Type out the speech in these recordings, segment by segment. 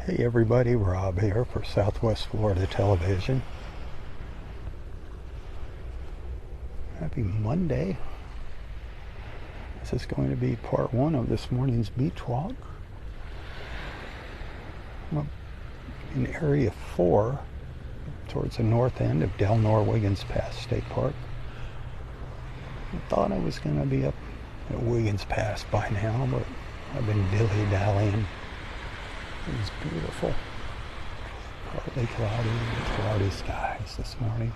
Hey everybody, Rob here for Southwest Florida Television. Happy Monday. This is going to be part one of this morning's beach walk. I'm in Area 4 towards the north end of Delnor, Wiggins Pass State Park. I thought I was going to be up at Wiggins Pass by now, but I've been dilly-dallying. It was beautiful. Partly cloudy skies this morning.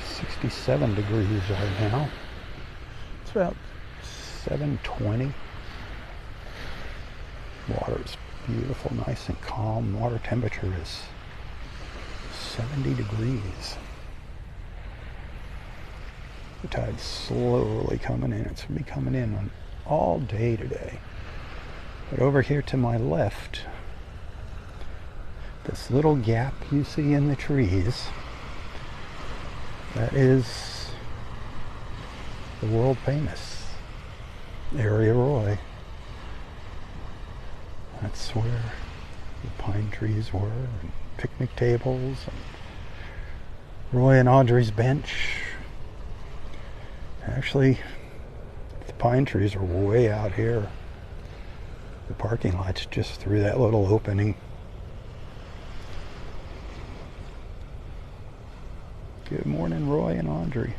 67 degrees right now. It's about 7:20. Water's beautiful, nice and calm. Water temperature is 70 degrees. The tide's slowly coming in. It's going to be coming in on all day today. But over here to my left, this little gap you see in the trees, that is the world famous Area Roy. That's where the pine trees were, and picnic tables, and Roy and Audrey's bench. Actually, the pine trees are way out here. The parking lot's just through that little opening. Good morning, Roy and Audrey.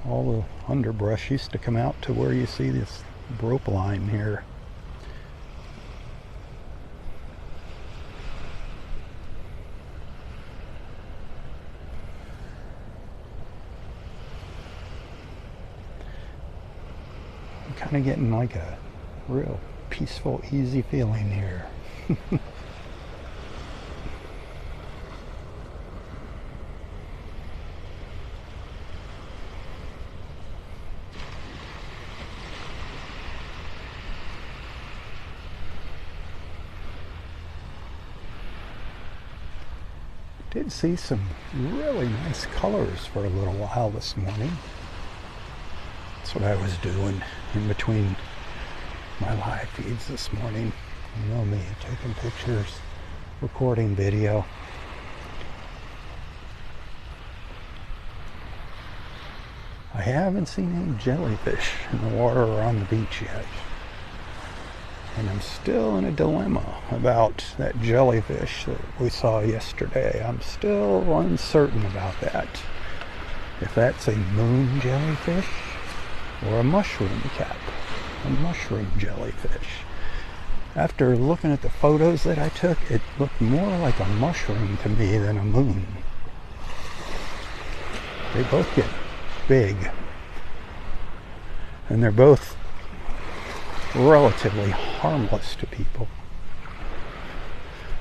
All the underbrush used to come out to where you see this rope line here. I'm kind of getting like a real peaceful, easy feeling here. Did see some really nice colors for a little while this morning. That's what I was doing in between my live feeds this morning. You know me, taking pictures, recording video. I haven't seen any jellyfish in the water or on the beach yet. And I'm still in a dilemma about that jellyfish that we saw yesterday. I'm still uncertain about that. If that's a moon jellyfish or a mushroom cap. A mushroom jellyfish. After looking at the photos that I took, it looked more like a mushroom to me than a moon. They both get big, and they're both relatively harmless to people.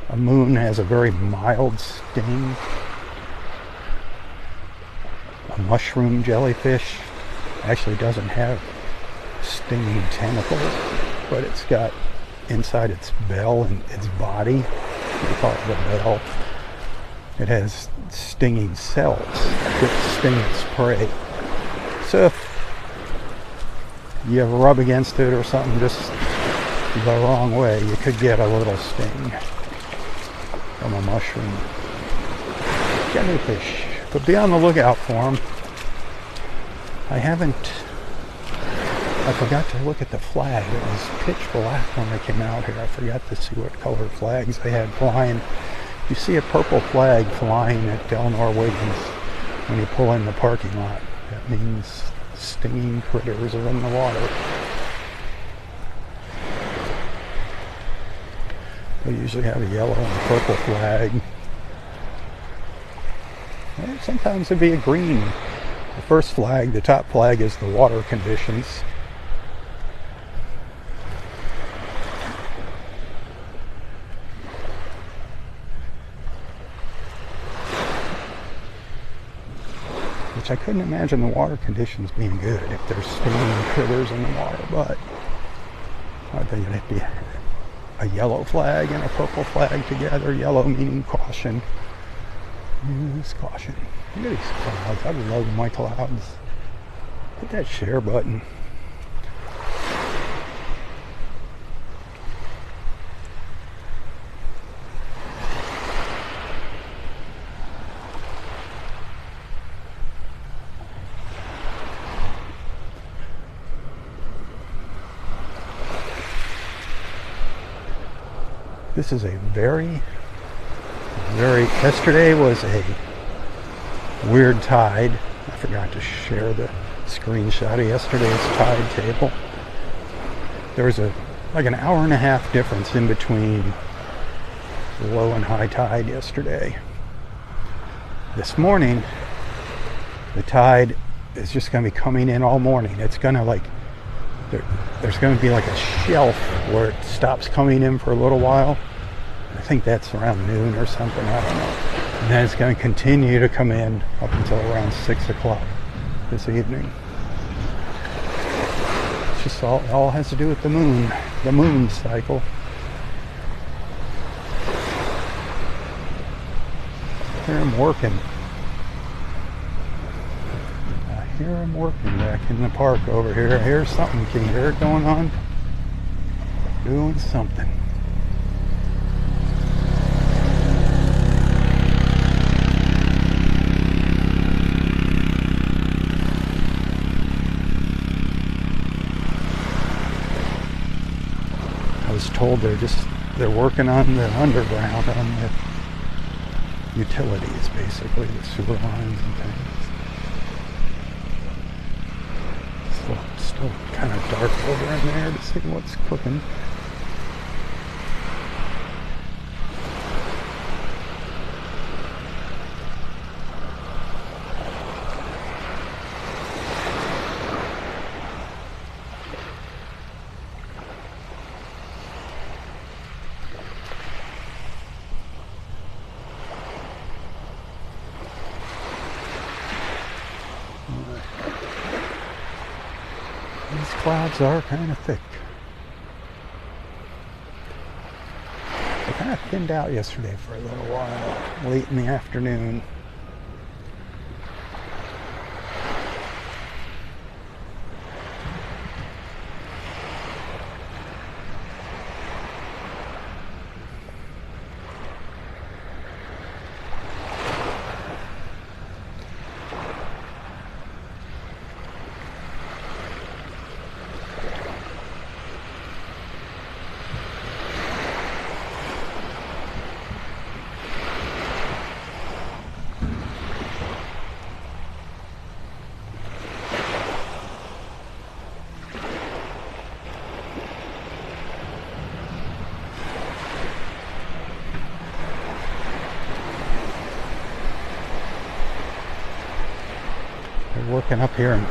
A moon has a very mild sting. A mushroom jellyfish actually doesn't have stinging tentacles, but it's got inside its bell and its body, we call it the bell, it has stinging cells that sting its prey. So if you ever rub against it or something just the wrong way, you could get a little sting from a mushroom jellyfish. But be on the lookout for them. I forgot to look at the flag. It was pitch black when I came out here. I forgot to see what color flags they had flying. You see a purple flag flying at Delnor Wiggins when you pull in the parking lot. That means stinging critters are in the water. They usually have a yellow and a purple flag. And sometimes it'd be a green. The first flag, the top flag, is the water conditions. Which I couldn't imagine the water conditions being good if there's stinging critters in the water, but I think it'd be a yellow flag and a purple flag together. Yellow meaning caution. Use caution. Look at these clouds. I love my clouds. Hit that share button. This is a very, yesterday was a weird tide. I forgot to share the screenshot of yesterday's tide table. There was like an hour and a half difference in between low and high tide yesterday. This morning, the tide is just going to be coming in all morning. It's going to there's going to be like a shelf where it stops coming in for a little while. I think that's around noon or something, I don't know. And then it's going to continue to come in up until around 6 o'clock this evening. It's just all has to do with the moon cycle. I hear him working. I hear him working back in the park over here. I hear something. Can you hear it going on? Doing something. I was told they're working on the underground, on the utilities, basically, the sewer lines and things. Still kind of dark over in there to see what's cooking. These clouds are kind of thick. They kind of thinned out yesterday for a little while, late in the afternoon. Working up here in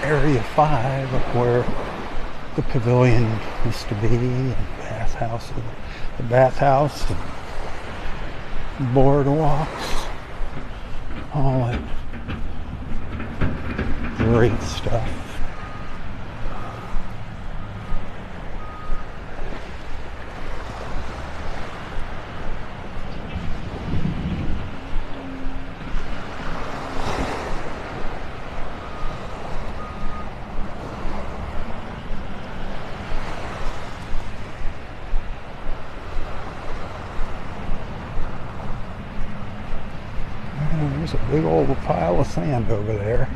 Area 5, up where the pavilion used to be, and the bathhouse, and boardwalks, all that great stuff. There's a big old pile of sand over there.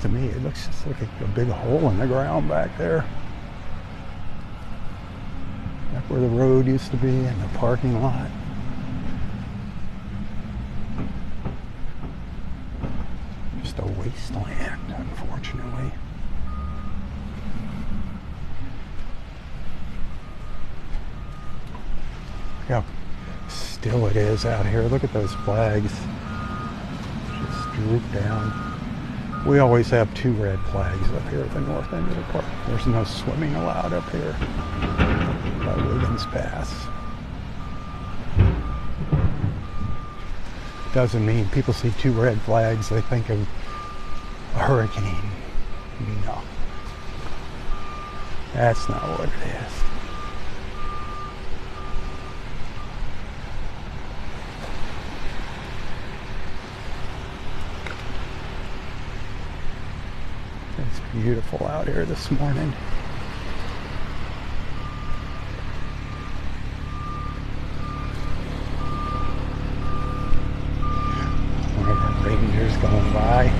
To me, it looks just like a big hole in the ground back there. Back where the road used to be and the parking lot. Just a wasteland, unfortunately. Look how still it is out here. Look at those flags. Just droop down. We always have 2 red flags up here at the north end of the park. There's no swimming allowed up here by Wiggins Pass. Doesn't mean people see 2 red flags, they think of a hurricane. No. That's not what it is. beautiful out here this morning. One of our rangers going by.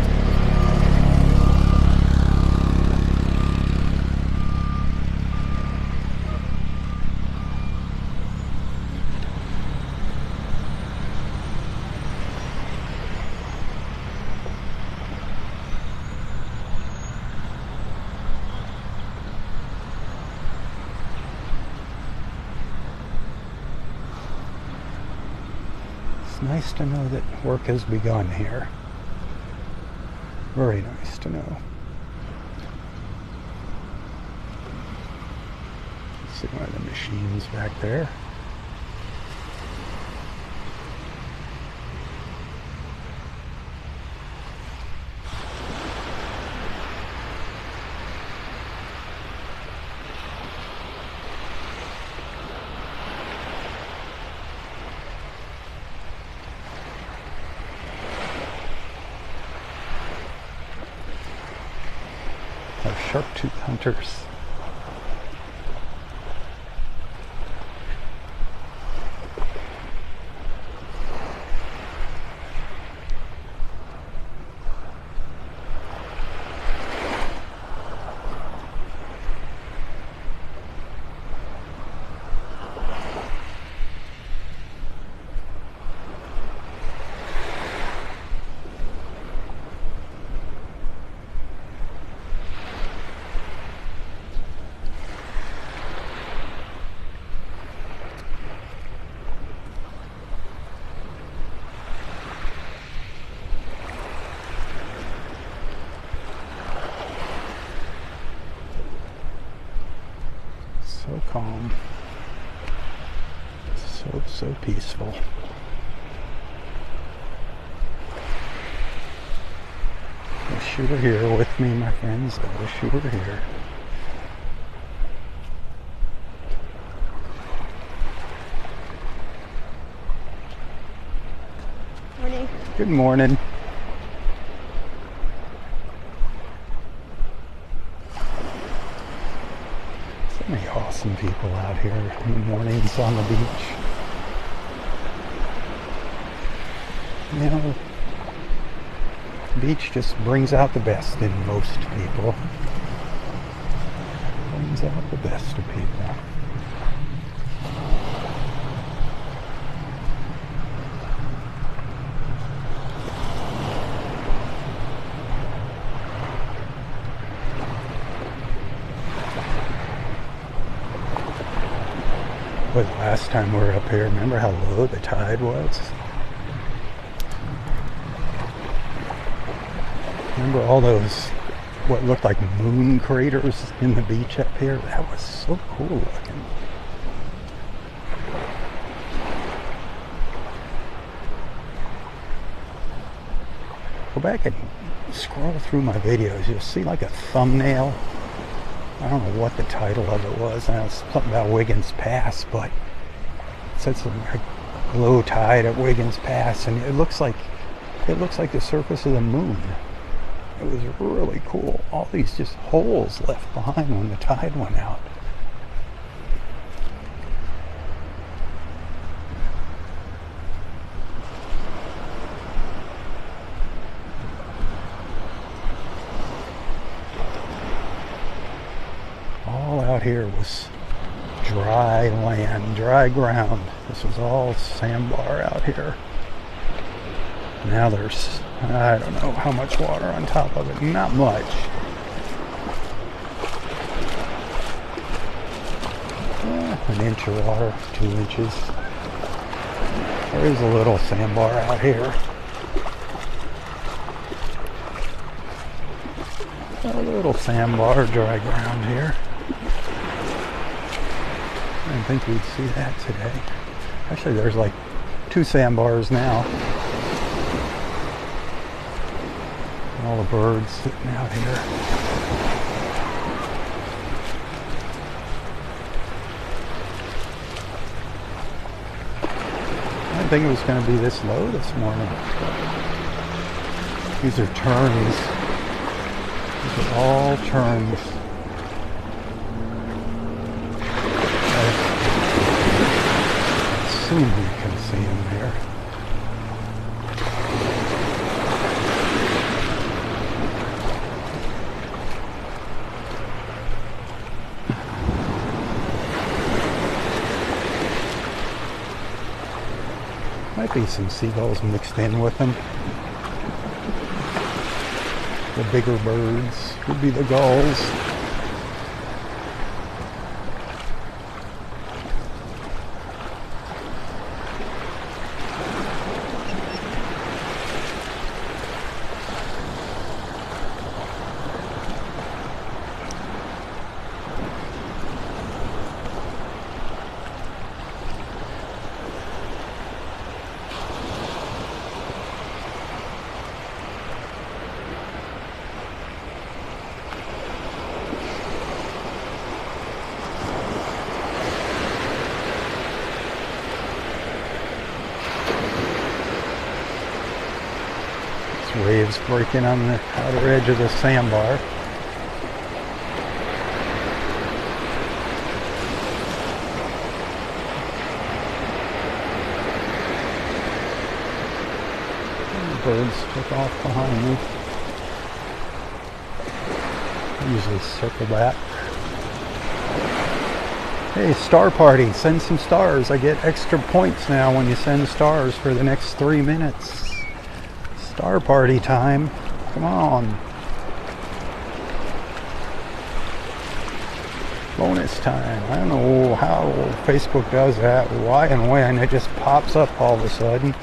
It's nice to know that work has begun here. Very nice to know. Let's see one of the machines back there. Sharp-tooth hunters. So calm, so peaceful. Wish you were here with me, my friends. I wish you were here. Morning. Good morning. So many awesome people out here in the mornings on the beach. You know, the beach just brings out the best in most people. Brings out the best of people. Well, the last time we were up here, remember how low the tide was? Remember all those, what looked like moon craters in the beach up here? That was so cool looking. Go back and scroll through my videos. You'll see like a thumbnail. I don't know what the title of it was. I know it's something about Wiggins Pass, but it said something like low tide at Wiggins Pass, and it looks like the surface of the moon. It was really cool. All these just holes left behind when the tide went out. All out here was dry land, dry ground. This was all sandbar out here. Now there's, I don't know how much water on top of it. Not much. An inch of water, 2 inches. There is a little sandbar out here. A little sandbar, dry ground here. I didn't think we'd see that today. Actually, there's like 2 sandbars now. All the birds sitting out here. I didn't think it was going to be this low this morning. These are terns. These are all terns. I assume you can see them here. Might be some seagulls mixed in with them. The bigger birds would be the gulls. Waves breaking on the outer edge of the sandbar. The birds took off behind me. I usually circle back. Hey, star party, send some stars. I get extra points now when you send stars for the next 3 minutes. Star party time. Come on. Bonus time. I don't know how Facebook does that, why and when. It just pops up all of a sudden.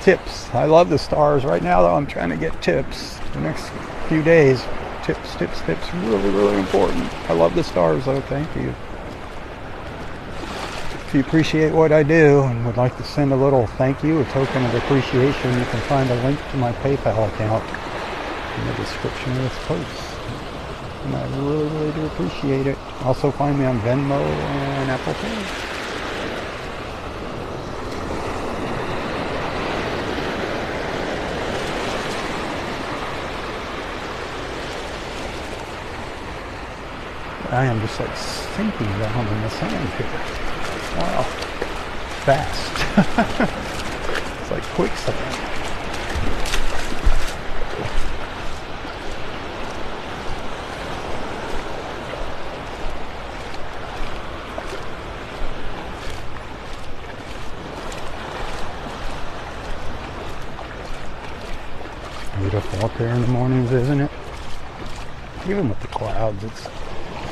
Tips. I love the stars. Right now, though, I'm trying to get tips the next few days. Tips, really, really important. I love the stars, though. Thank you. If you appreciate what I do and would like to send a little thank you, a token of appreciation, you can find a link to my PayPal account in the description of this post. And I really, really do appreciate it. Also find me on Venmo and Apple Pay. I am just like sinking down in the sand here. Wow. Fast. It's like quicksand. Beautiful up there in the mornings, isn't it? Even with the clouds, it's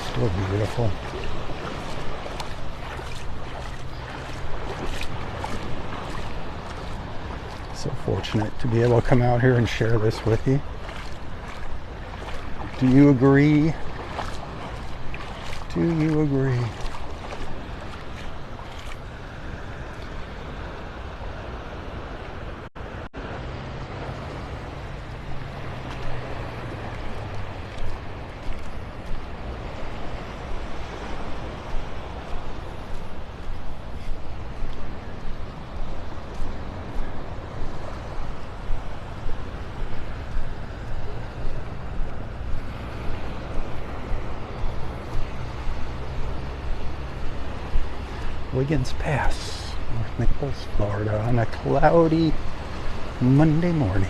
still beautiful. So fortunate to be able to come out here and share this with you. Do you agree? Do you agree? Wiggins Pass, North Naples, Florida, on a cloudy Monday morning.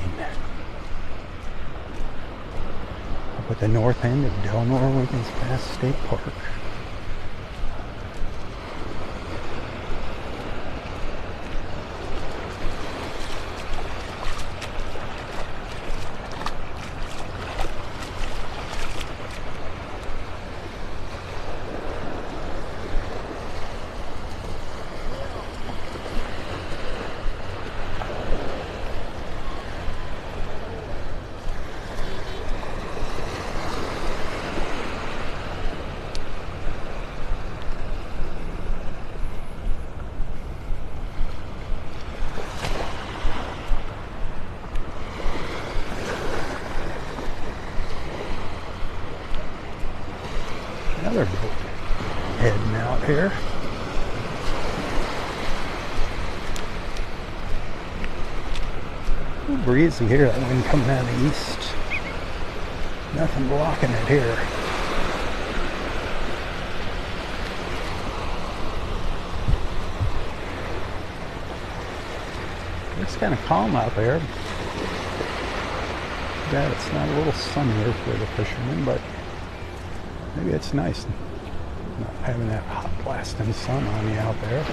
Up at the north end of Delnor, Wiggins Pass State Park. Another boat. Heading out here. Breezy here, that wind coming out of the east. Nothing blocking it here. It's kind of calm out there. That it's not a little sunnier for the fishermen, but maybe it's nice not having that hot blasting sun on you out there.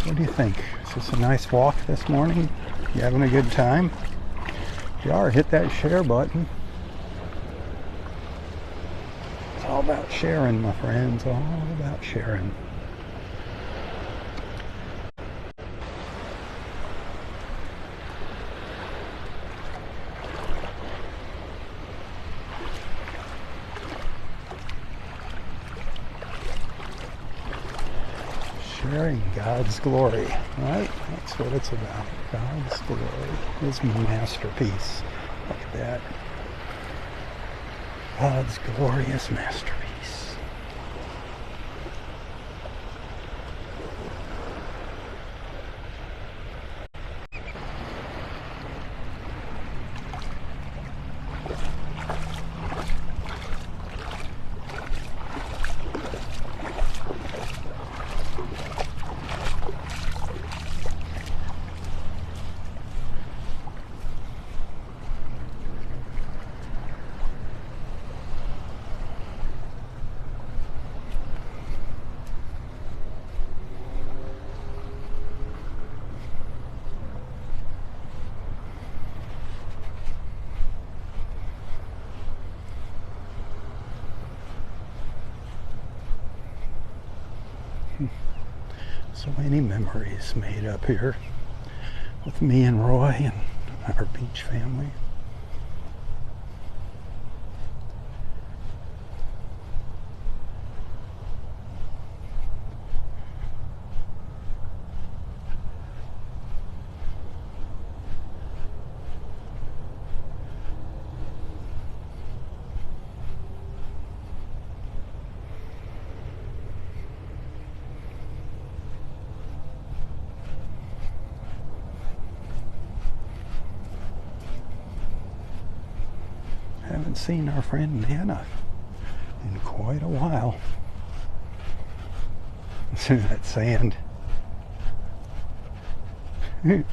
What do you think? Is this a nice walk this morning? You having a good time? If you are, hit that share button. It's all about sharing, my friends. All about sharing. Sharing God's glory, right? That's what it's about. God's glory, His masterpiece. Look at that. God's glorious masterpiece. So many memories made up here with me and Roy and our beach family. Haven't seen our friend Nana in quite a while. See that sand. It's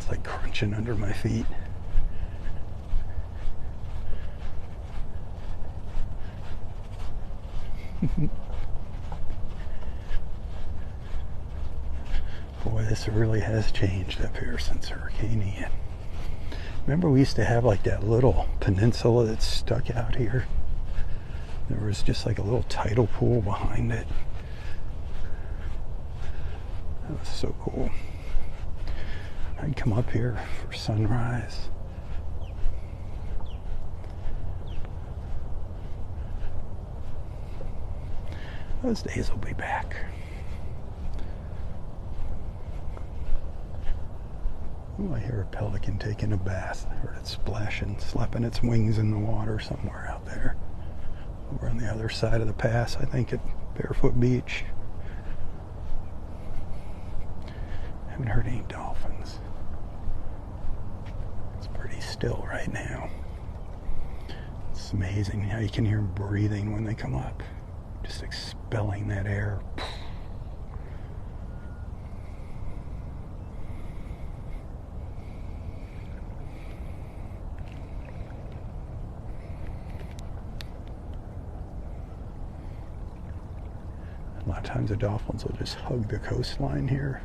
like crunching under my feet. Boy, this really has changed up here since Hurricane Ian. Remember we used to have like that little peninsula that stuck out here? There was just like a little tidal pool behind it. That was so cool. I'd come up here for sunrise. Those days will be back. Oh, I hear a pelican taking a bath. I heard it splashing, slapping its wings in the water somewhere out there. Over on the other side of the pass, I think at Barefoot Beach. Haven't heard any dolphins. It's pretty still right now. It's amazing how you can hear them breathing when they come up. Just expelling that air. A lot of times the dolphins will just hug the coastline here,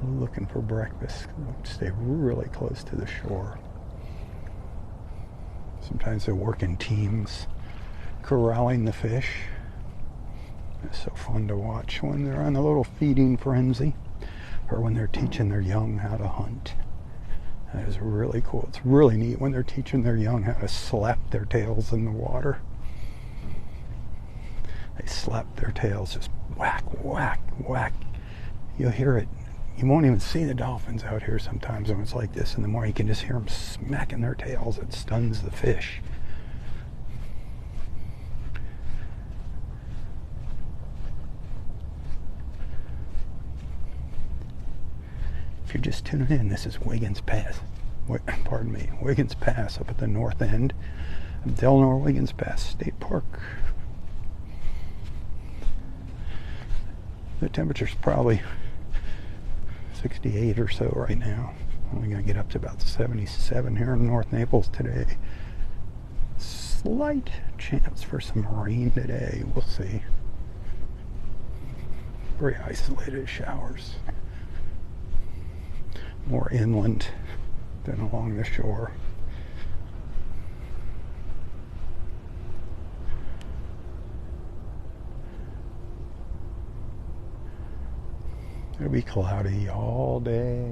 looking for breakfast. They'll stay really close to the shore. Sometimes they work in teams, corralling the fish. It's so fun to watch when they're on a little feeding frenzy, or when they're teaching their young how to hunt. That is really cool. It's really neat when they're teaching their young how to slap their tails in the water. They slap their tails, just whack, whack, whack. You'll hear it. You won't even see the dolphins out here sometimes when it's like this in the morning. You can just hear them smacking their tails. It stuns the fish. If you're just tuning in, this is Wiggins Pass. Wiggins Pass up at the north end of Delnor Wiggins Pass State Park. The temperature's probably 68 or so right now. We're going to get up to about 77 here in North Naples today. Slight chance for some rain today. We'll see. Very isolated showers. More inland than along the shore. It'll be cloudy all day.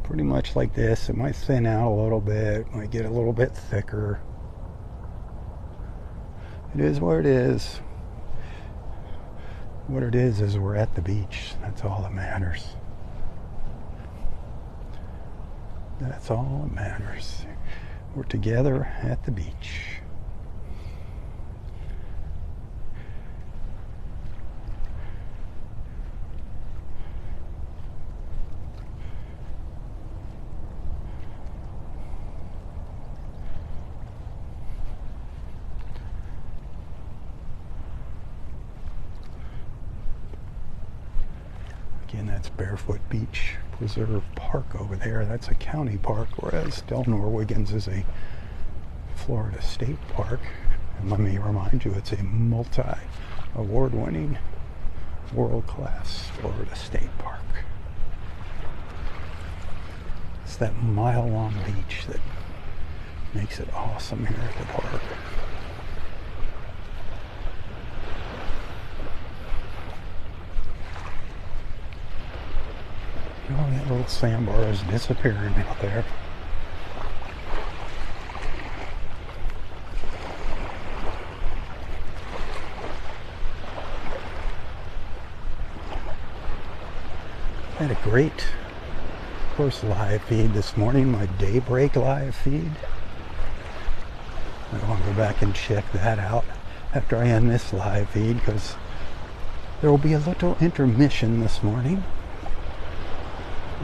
Pretty much like this. It might thin out a little bit, might get a little bit thicker. It is what it is. What it is we're at the beach. That's all that matters. That's all that matters. We're together at the beach. Again, that's Barefoot Beach Preserve Park over there. That's a county park, whereas Delnor Wiggins is a Florida State Park. And let me remind you, it's a multi-award-winning, world-class Florida State Park. It's that mile-long beach that makes it awesome here at the park. Oh, that little sandbar is disappearing out there. I had a great, of course, live feed this morning, my daybreak live feed. I want to go back and check that out after I end this live feed, because there will be a little intermission this morning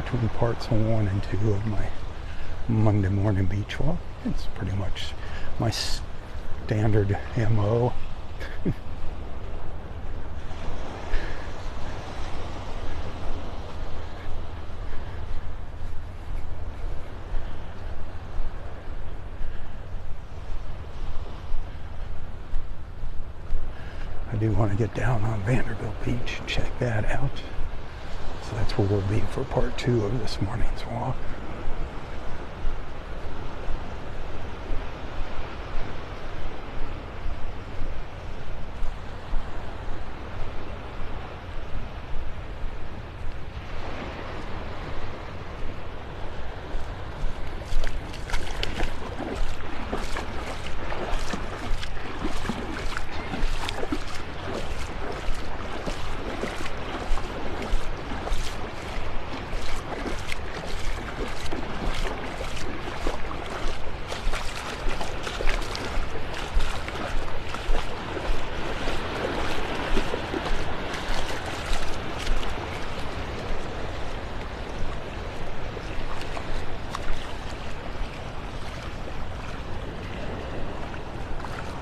between parts 1 and 2 of my Monday morning beach walk. It's pretty much my standard MO. I do want to get down on Vanderbilt Beach and check that out. So that's where we'll be for part 2 of this morning's walk.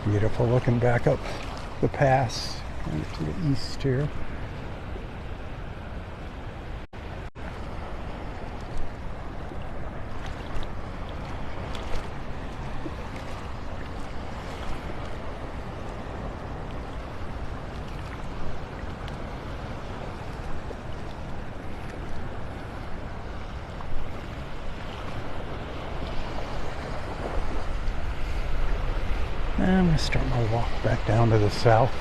Beautiful looking back up the pass to the east here. I'm going to start my walk back down to the south.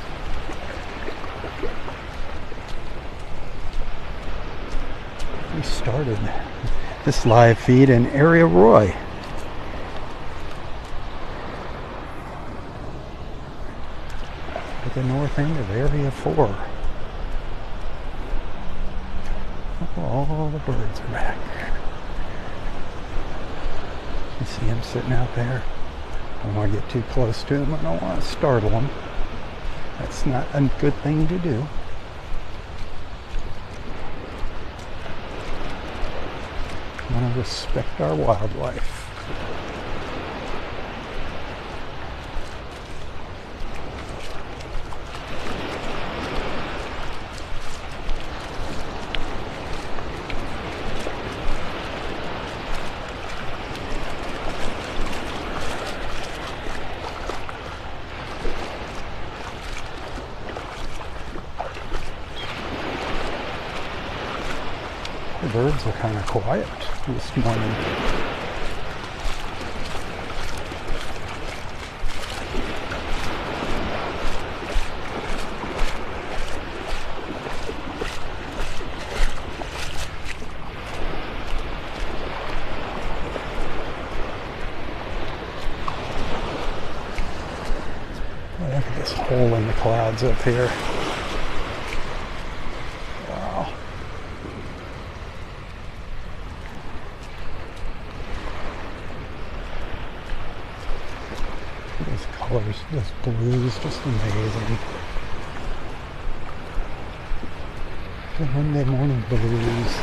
We started this live feed in Area Roy. At the north end of Area 4. All the birds are back. You see them sitting out there. I don't want to get too close to them. I don't want to startle them. That's not a good thing to do. I want to respect our wildlife. The birds are kind of quiet this morning. Look at this hole in the clouds up here. Wow. Those colors, those blues, just amazing. The Monday morning blues.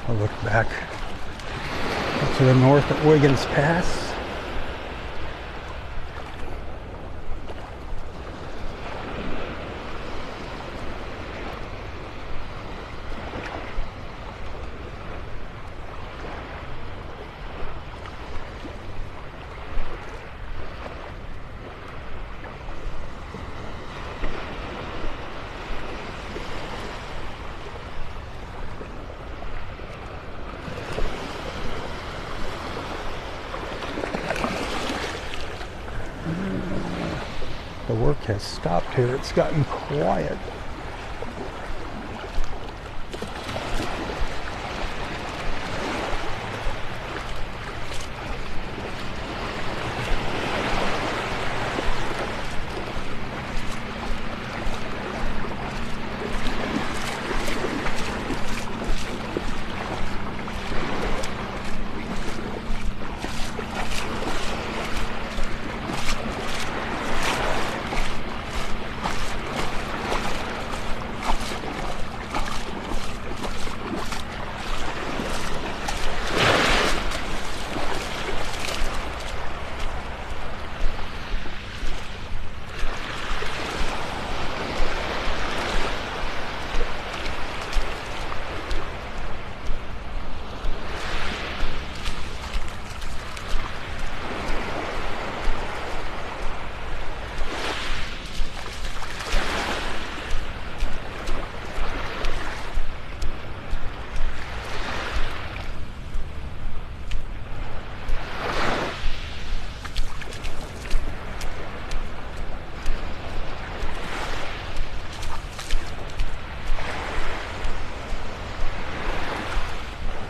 I'll look back to the north at Wiggins Pass. The work has stopped here. It's gotten quiet.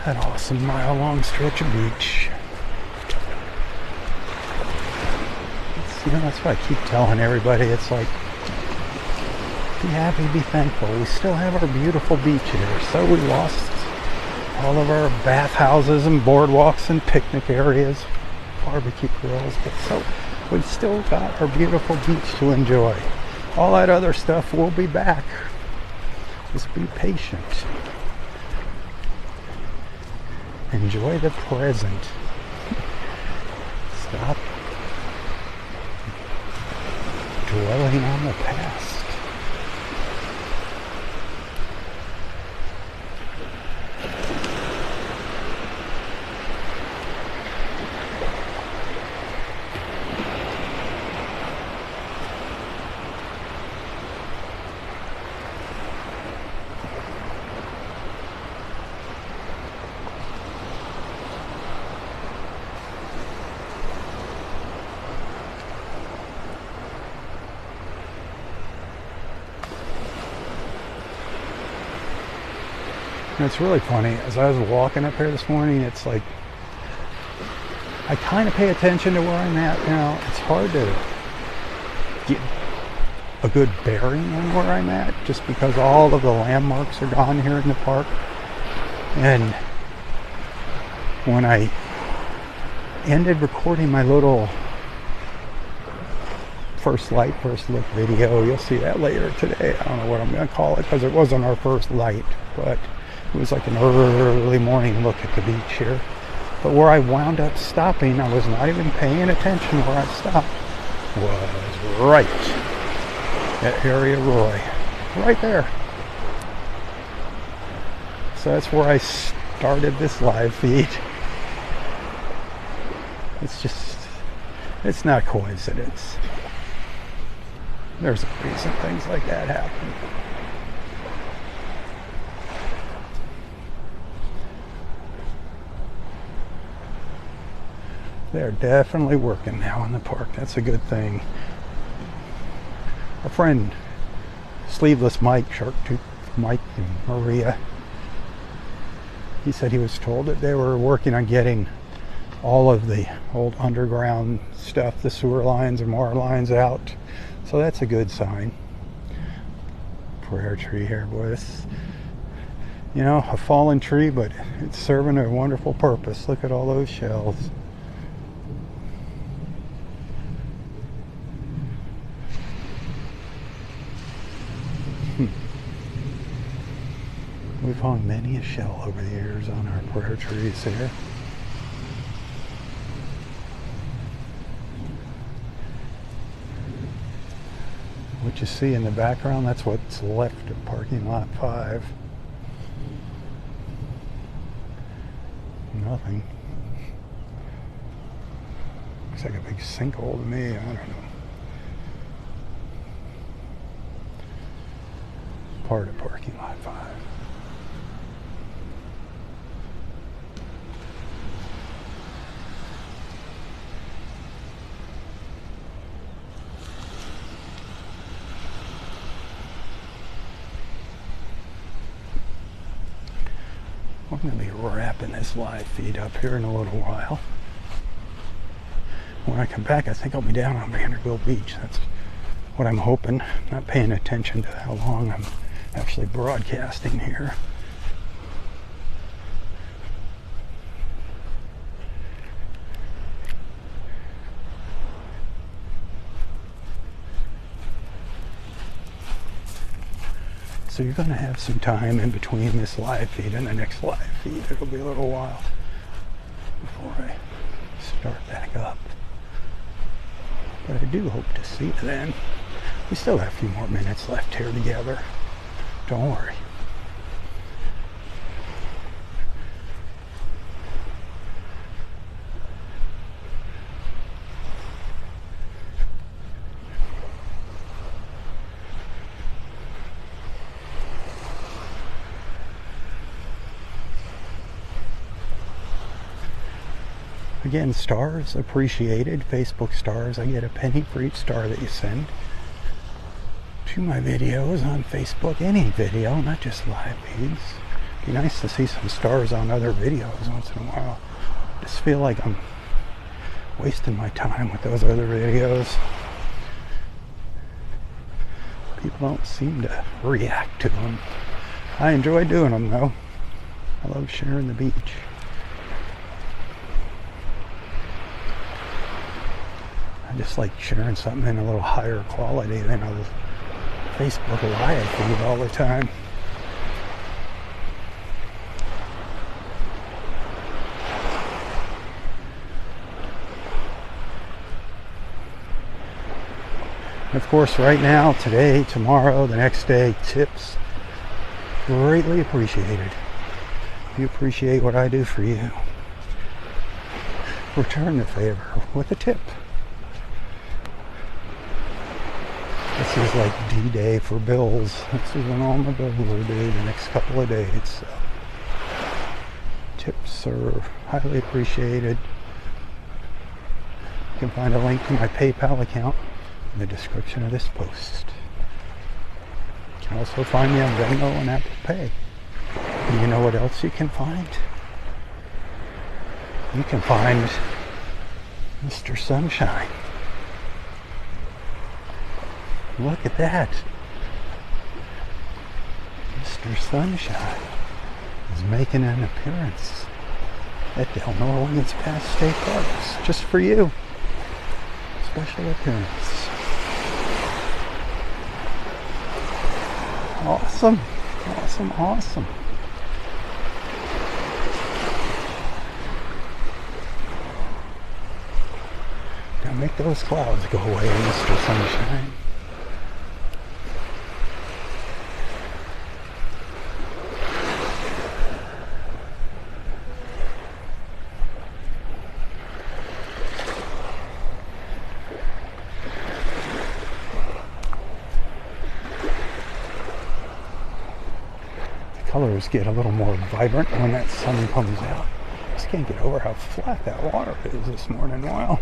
That awesome mile-long stretch of beach. that's what I keep telling everybody. It's like, be happy, be thankful. We still have our beautiful beach here. So we lost all of our bathhouses and boardwalks and picnic areas, barbecue grills, but so we've still got our beautiful beach to enjoy. All that other stuff will be back. Just be patient. Enjoy the present. Stop dwelling on the past. And it's really funny, as I was walking up here this morning, it's like, I kind of pay attention to where I'm at now. It's hard to get a good bearing on where I'm at, just because all of the landmarks are gone here in the park. And when I ended recording my little first light, first look video, you'll see that later today. I don't know what I'm going to call it, because it wasn't our first light, but it was like an early morning look at the beach here. But where I wound up stopping, I was not even paying attention where I stopped, was right at Area Roy. Right there. So that's where I started this live feed. It's not coincidence. There's a reason things like that happen. They're definitely working now in the park. That's a good thing. Our friend Sleeveless Mike, Shark Tooth Mike, and Maria, he said he was told that they were working on getting all of the old underground stuff, the sewer lines and water lines out. So that's a good sign. Prayer tree here, boy. This, a fallen tree, but it's serving a wonderful purpose. Look at all those shells. We've hung many a shell over the years on our prayer trees here. What you see in the background, that's what's left of parking lot 5. Nothing. Looks like a big sinkhole to me. I don't know. Part of parking lot 5. I'm going to be wrapping this live feed up here in a little while. When I come back, I think I'll be down on Vanderbilt Beach. That's what I'm hoping. Not paying attention to how long I'm actually broadcasting here. So you're going to have some time in between this live feed and the next live feed. It'll be a little while before I start back up. But I do hope to see you then. We still have a few more minutes left here together. Don't worry. Again, stars appreciated. Facebook stars. I get a penny for each star that you send to my videos on Facebook. Any video, not just live feeds. It'd be nice to see some stars on other videos once in a while. Just feel like I'm wasting my time with those other videos. People don't seem to react to them. I enjoy doing them though. I love sharing the beach. I just like sharing something in a little higher quality than a Facebook Live feed all the time. And of course, right now, today, tomorrow, the next day, tips greatly appreciated. If you appreciate what I do for you, return the favor with a tip. This is like D-Day for bills. This is when all my bills are due the next couple of days. So tips are highly appreciated. You can find a link to my PayPal account in the description of this post. You can also find me on Delnor and Apple Pay. And you know what else you can find? You can find Mr. Sunshine. Look at that. Mr. Sunshine is making an appearance at Delnor Wiggins State Parks. Just for you. Special appearance. Awesome. Awesome, awesome. Now make those clouds go away, Mr. Sunshine. Colors get a little more vibrant when that sun comes out. Just can't get over how flat that water is this morning. Wow.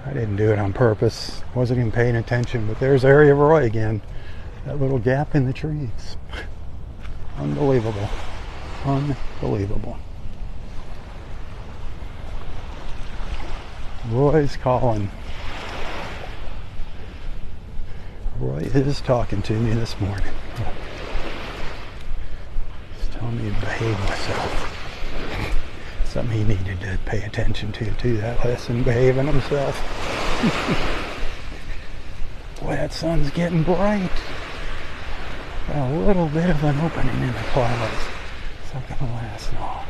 I didn't do it on purpose. Wasn't even paying attention, but there's Area Roy again. That little gap in the trees. Unbelievable. Unbelievable. Roy's calling. Roy is talking to me this morning. He's telling me to behave myself. Something he needed to pay attention to that lesson, behaving himself. Boy, that sun's getting bright. Got a little bit of an opening in the clouds. It's not gonna last long.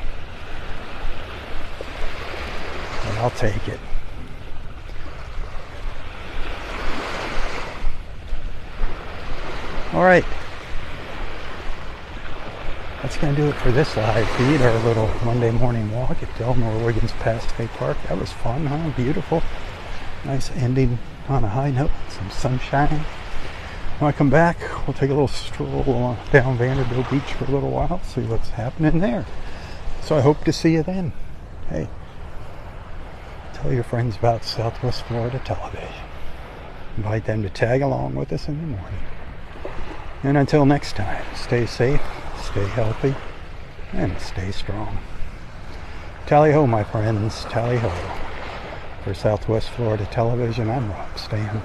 But I'll take it. All right. That's going to do it for this live feed, our little Monday morning walk at Delnor Wiggins State Park. That was fun, huh? Beautiful. Nice ending on a high note, some sunshine. When I come back, we'll take a little stroll down Vanderbilt Beach for a little while, see what's happening there. So I hope to see you then. Hey, tell your friends about Southwest Florida Television. Invite them to tag along with us in the morning. And until next time, stay safe, stay healthy, and stay strong. Tally-ho, my friends, tally-ho. For Southwest Florida Television, I'm Robb. Stay on.